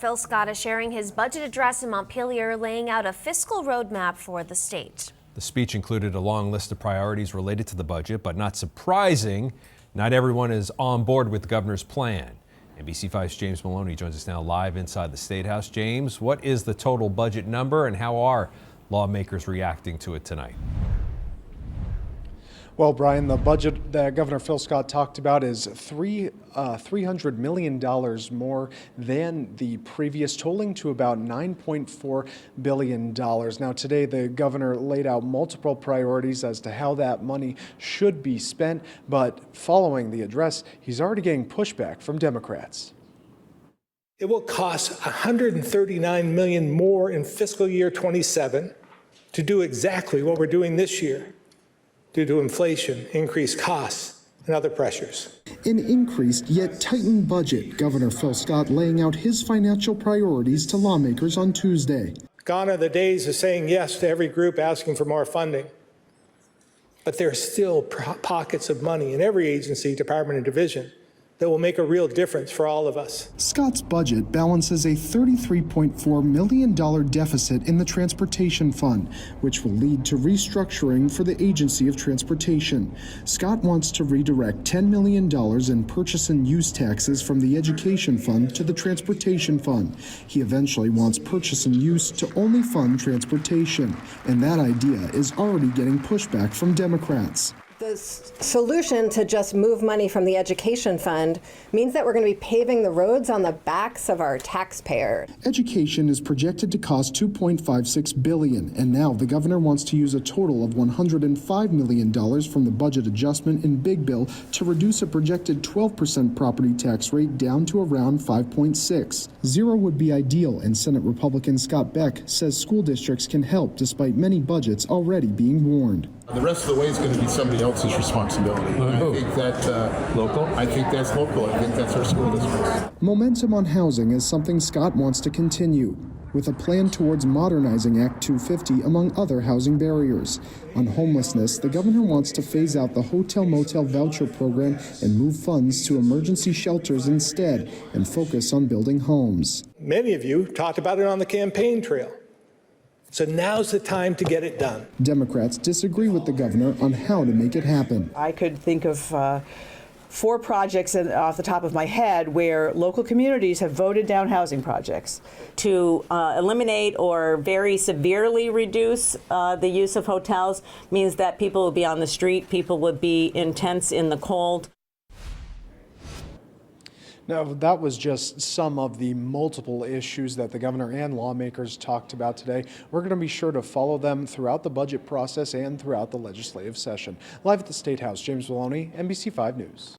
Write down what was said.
Phil Scott is sharing his budget address in Montpelier, laying out a fiscal roadmap for the state. The speech included a long list of priorities related to the budget, but not surprising, not everyone is on board with the governor's plan. NBC5's James Maloney joins us now live inside the State House. James, what is the total budget number and how are lawmakers reacting to it tonight? Well, Brian, the budget that Governor Phil Scott talked about is $300 million more than the previous, totaling to about $9.4 billion. Now, today, the governor laid out multiple priorities as to how that money should be spent, but following the address, he's already getting pushback from Democrats. It will cost $139 million more in fiscal year 27 to do exactly what we're doing this year, due to inflation, increased costs, and other pressures. An increased yet tightened budget, Governor Phil Scott laying out his financial priorities to lawmakers on Tuesday. Gone are the days of saying yes to every group asking for more funding. But there are still pockets of money in every agency, department, and division that will make a real difference for all of us. Scott's budget balances a $33.4 million deficit in the Transportation Fund, which will lead to restructuring for the Agency of Transportation. Scott wants to redirect $10 million in purchase and use taxes from the Education Fund to the Transportation Fund. He eventually wants purchase and use to only fund transportation, and that idea is already getting pushback from Democrats. The solution to just move money from the education fund means that we're going to be paving the roads on the backs of our taxpayers. Education is projected to cost $2.56 billion, and now the governor wants to use a total of $105 million from the budget adjustment in Big Bill to reduce a projected 12% property tax rate down to around 5.6. Zero would be ideal, and Senate Republican Scott Beck says school districts can help despite many budgets already being warned. The rest of the way is going to be somebody else's responsibility. I think that local. I think that's local. I think that's our school districts. Momentum on housing is something Scott wants to continue, with a plan towards modernizing Act 250 among other housing barriers. On homelessness, the governor wants to phase out the hotel-motel voucher program and move funds to emergency shelters instead and focus on building homes. Many of you talked about it on the campaign trail. So now's the time to get it done. Democrats disagree with the governor on how to make it happen. I could think of 4 projects off the top of my head where local communities have voted down housing projects. To eliminate or very severely reduce the use of hotels means that people will be on the street, people would be in tents in the cold. Now, that was just some of the multiple issues that the governor and lawmakers talked about today. We're going to be sure to follow them throughout the budget process and throughout the legislative session. Live at the State House, James Maloney, NBC5 News.